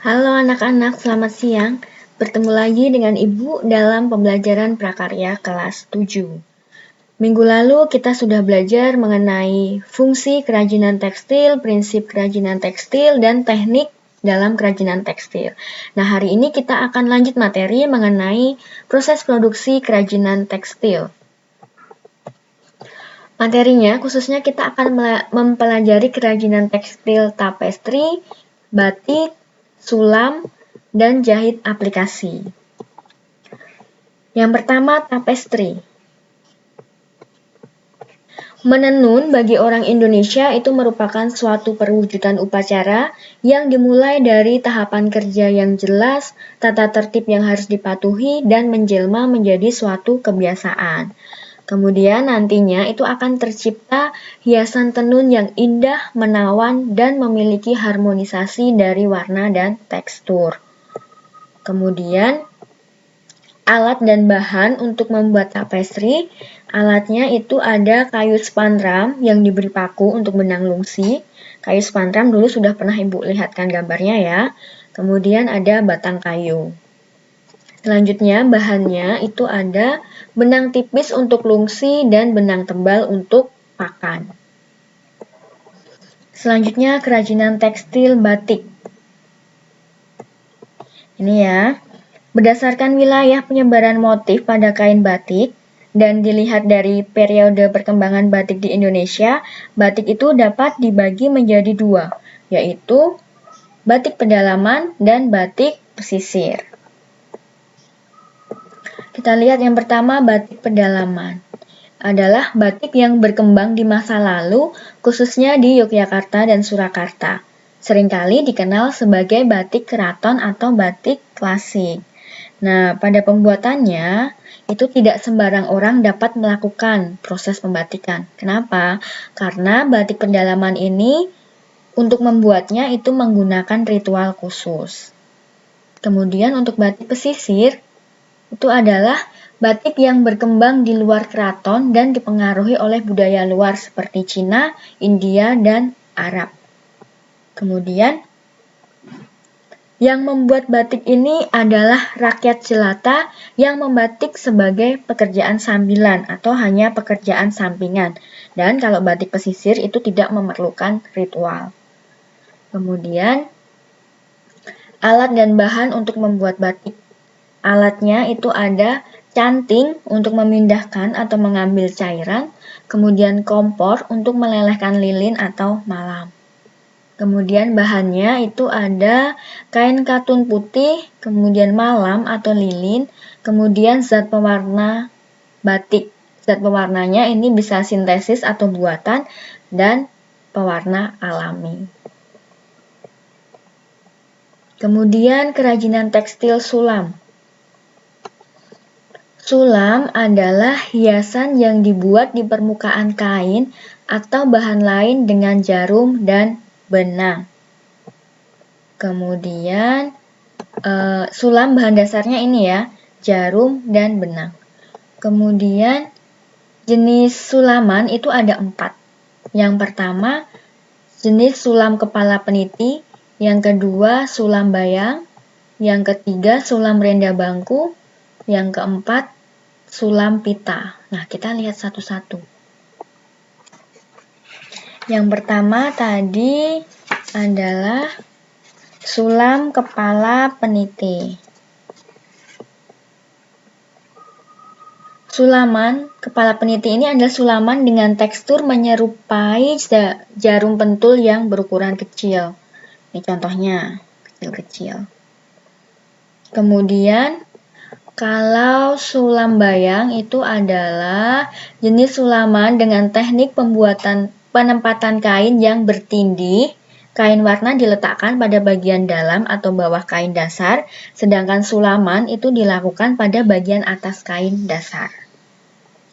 Halo anak-anak, selamat siang. Bertemu lagi dengan Ibu dalam pembelajaran prakarya kelas 7. Minggu lalu kita sudah belajar mengenai fungsi kerajinan tekstil, prinsip kerajinan tekstil, dan teknik dalam kerajinan tekstil. Nah, hari ini kita akan lanjut materi mengenai proses produksi kerajinan tekstil. Materinya khususnya kita akan mempelajari kerajinan tekstil tapestri, batik, sulam, dan jahit aplikasi. Yang pertama, tapestri. Menenun bagi orang Indonesia itu merupakan suatu perwujudan upacara yang dimulai dari tahapan kerja yang jelas, tata tertib yang harus dipatuhi, dan menjelma menjadi suatu kebiasaan. Kemudian nantinya itu akan tercipta hiasan tenun yang indah, menawan, dan memiliki harmonisasi dari warna dan tekstur. Kemudian alat dan bahan untuk membuat tapestri, alatnya itu ada kayu spandram yang diberi paku untuk benang lungsi. Kayu spandram dulu sudah pernah Ibu lihatkan gambarnya ya. Kemudian ada batang kayu. Selanjutnya bahannya itu ada benang tipis untuk lungsi dan benang tebal untuk pakan. Selanjutnya kerajinan tekstil batik. Ini ya. Berdasarkan wilayah penyebaran motif pada kain batik dan dilihat dari periode perkembangan batik di Indonesia, batik itu dapat dibagi menjadi dua, yaitu batik pedalaman dan batik pesisir. Kita lihat yang pertama, batik pedalaman. Adalah batik yang berkembang di masa lalu, khususnya di Yogyakarta dan Surakarta. Seringkali dikenal sebagai batik keraton atau batik klasik. Nah, pada pembuatannya, itu tidak sembarang orang dapat melakukan proses pembatikan. Kenapa? Karena batik pendalaman ini, untuk membuatnya itu menggunakan ritual khusus. Kemudian untuk batik pesisir, itu adalah batik yang berkembang di luar keraton dan dipengaruhi oleh budaya luar seperti Cina, India, dan Arab. Kemudian, yang membuat batik ini adalah rakyat jelata yang membatik sebagai pekerjaan sambilan atau hanya pekerjaan sampingan. Dan kalau batik pesisir itu tidak memerlukan ritual. Kemudian, alat dan bahan untuk membuat batik. Alatnya itu ada canting untuk memindahkan atau mengambil cairan, kemudian kompor untuk melelehkan lilin atau malam. Kemudian bahannya itu ada kain katun putih, kemudian malam atau lilin, kemudian zat pewarna batik. Zat pewarnanya ini bisa sintesis atau buatan, dan pewarna alami. Kemudian kerajinan tekstil sulam. Sulam adalah hiasan yang dibuat di permukaan kain atau bahan lain dengan jarum dan benang. Kemudian sulam bahan dasarnya ini ya, jarum dan benang. Kemudian jenis sulaman itu ada 4. Yang pertama jenis sulam kepala peniti, yang kedua sulam bayang, yang ketiga sulam renda bangku, yang keempat sulam pita. Nah, kita lihat satu-satu. Yang pertama tadi adalah sulam kepala peniti. Sulaman kepala peniti ini adalah sulaman dengan tekstur menyerupai jarum pentul yang berukuran kecil. Ini contohnya, kecil-kecil. Kemudian, kalau sulam bayang itu adalah jenis sulaman dengan teknik penempatan kain yang bertindih. Kain warna diletakkan pada bagian dalam atau bawah kain dasar, sedangkan sulaman itu dilakukan pada bagian atas kain dasar.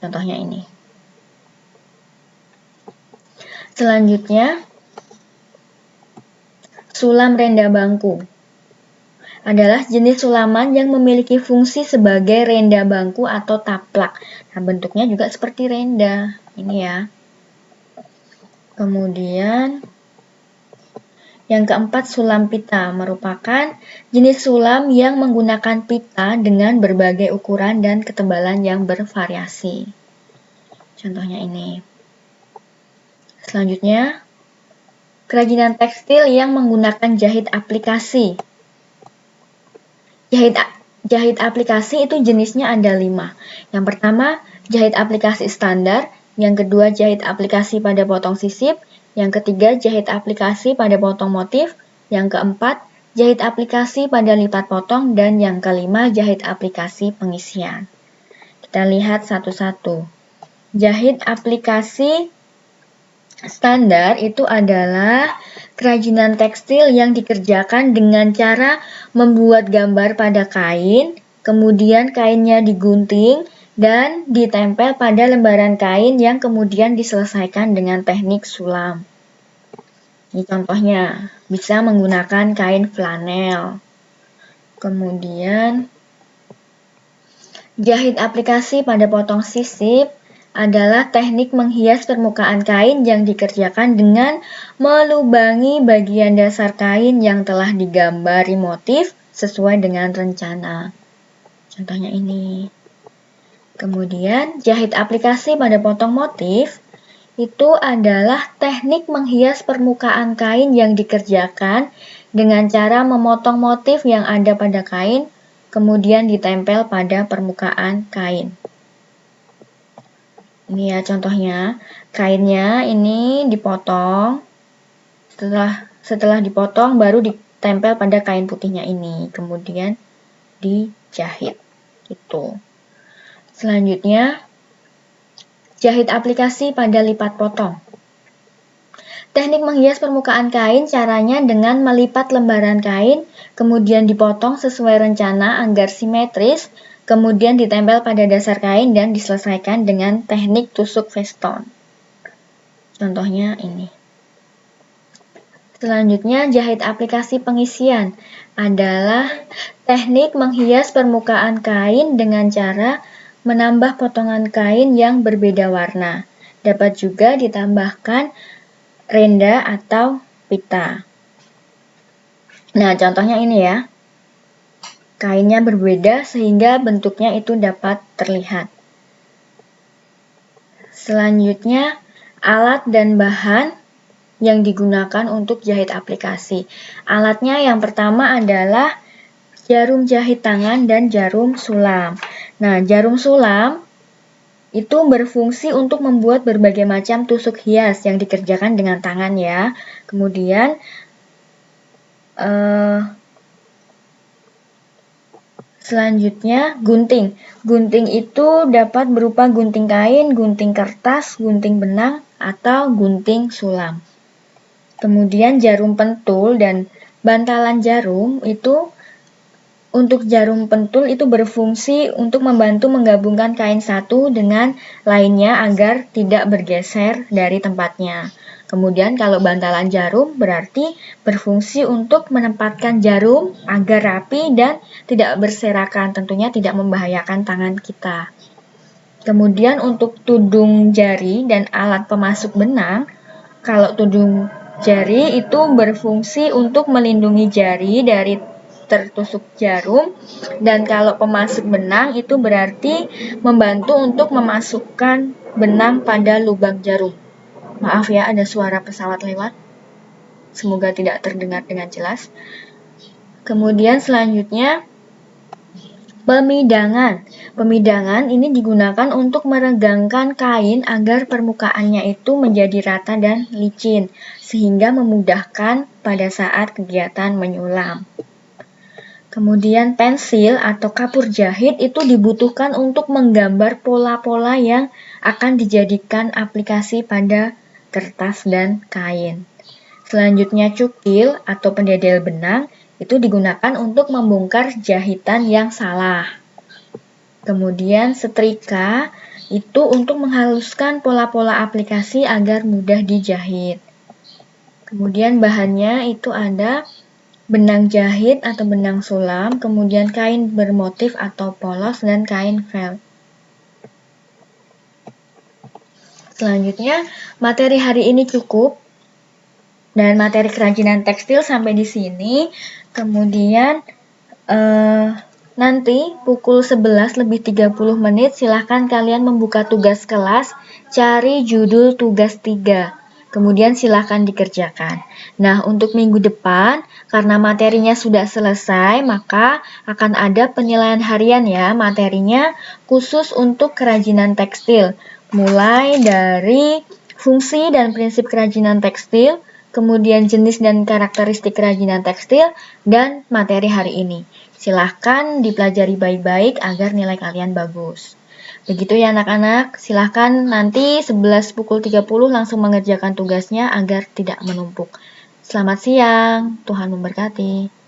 Contohnya ini. Selanjutnya, sulam renda bangku adalah jenis sulaman yang memiliki fungsi sebagai renda bangku atau taplak. Nah, bentuknya juga seperti renda. Ini ya. Kemudian, Yang keempat, sulam pita merupakan jenis sulam yang menggunakan pita dengan berbagai ukuran dan ketebalan yang bervariasi. Contohnya ini. Selanjutnya, kerajinan tekstil yang menggunakan jahit aplikasi. Jahit aplikasi itu jenisnya ada 5. Yang pertama, jahit aplikasi standar. Yang kedua, jahit aplikasi pada potong sisip. Yang ketiga, jahit aplikasi pada potong motif. Yang keempat, jahit aplikasi pada lipat potong. Dan yang kelima, jahit aplikasi pengisian. Kita lihat satu-satu. Jahit aplikasi standar itu adalah kerajinan tekstil yang dikerjakan dengan cara membuat gambar pada kain, kemudian kainnya digunting, dan ditempel pada lembaran kain yang kemudian diselesaikan dengan teknik sulam. Ini contohnya, bisa menggunakan kain flanel. Kemudian, jahit aplikasi pada potong sisip adalah teknik menghias permukaan kain yang dikerjakan dengan melubangi bagian dasar kain yang telah digambari motif sesuai dengan rencana. Contohnya ini. Kemudian, jahit aplikasi pada potong motif itu adalah teknik menghias permukaan kain yang dikerjakan dengan cara memotong motif yang ada pada kain, kemudian ditempel pada permukaan kain. Ini ya contohnya, kainnya ini dipotong, setelah dipotong baru ditempel pada kain putihnya ini, kemudian dijahit. Gitu. Selanjutnya, jahit aplikasi pada lipat potong. Teknik menghias permukaan kain caranya dengan melipat lembaran kain, kemudian dipotong sesuai rencana agar simetris, kemudian ditempel pada dasar kain dan diselesaikan dengan teknik tusuk veston. Contohnya ini. Selanjutnya, jahit aplikasi pengisian adalah teknik menghias permukaan kain dengan cara menambah potongan kain yang berbeda warna. Dapat juga ditambahkan renda atau pita. Nah, contohnya ini ya. Kainnya berbeda sehingga bentuknya itu dapat terlihat. Selanjutnya, alat dan bahan yang digunakan untuk jahit aplikasi. Alatnya yang pertama adalah jarum jahit tangan dan jarum sulam. Nah, jarum sulam itu berfungsi untuk membuat berbagai macam tusuk hias yang dikerjakan dengan tangan ya. Kemudian selanjutnya gunting. Gunting itu dapat berupa gunting kain, gunting kertas, gunting benang, atau gunting sulam. Kemudian jarum pentul dan bantalan jarum itu untuk jarum pentul itu berfungsi untuk membantu menggabungkan kain satu dengan lainnya agar tidak bergeser dari tempatnya. Kemudian kalau bantalan jarum berarti berfungsi untuk menempatkan jarum agar rapi dan tidak berserakan, tentunya tidak membahayakan tangan kita. Kemudian untuk tudung jari dan alat pemasuk benang, kalau tudung jari itu berfungsi untuk melindungi jari dari tertusuk jarum, dan kalau pemasuk benang itu berarti membantu untuk memasukkan benang pada lubang jarum. Maaf ya, ada suara pesawat lewat. Semoga tidak terdengar dengan jelas. Kemudian selanjutnya, pemidangan. Pemidangan ini digunakan untuk meregangkan kain agar permukaannya itu menjadi rata dan licin, sehingga memudahkan pada saat kegiatan menyulam. Kemudian pensil atau kapur jahit itu dibutuhkan untuk menggambar pola-pola yang akan dijadikan aplikasi pada kertas dan kain. Selanjutnya cukil atau pendedel benang itu digunakan untuk membongkar jahitan yang salah. Kemudian setrika itu untuk menghaluskan pola-pola aplikasi agar mudah dijahit. Kemudian bahannya itu ada benang jahit atau benang sulam, kemudian kain bermotif atau polos, dan kain felt. Selanjutnya, materi hari ini cukup. Dan materi kerajinan tekstil sampai di sini. Kemudian nanti pukul 11:30 silahkan kalian membuka tugas kelas, cari judul tugas 3. Kemudian silahkan dikerjakan. Nah, untuk minggu depan, karena materinya sudah selesai, maka akan ada penilaian harian ya. Materinya khusus untuk kerajinan tekstil. Mulai dari fungsi dan prinsip kerajinan tekstil, kemudian jenis dan karakteristik kerajinan tekstil, dan materi hari ini. Silahkan dipelajari baik-baik agar nilai kalian bagus. Begitu ya anak-anak, silahkan nanti 11:30 langsung mengerjakan tugasnya agar tidak menumpuk. Selamat siang, Tuhan memberkati.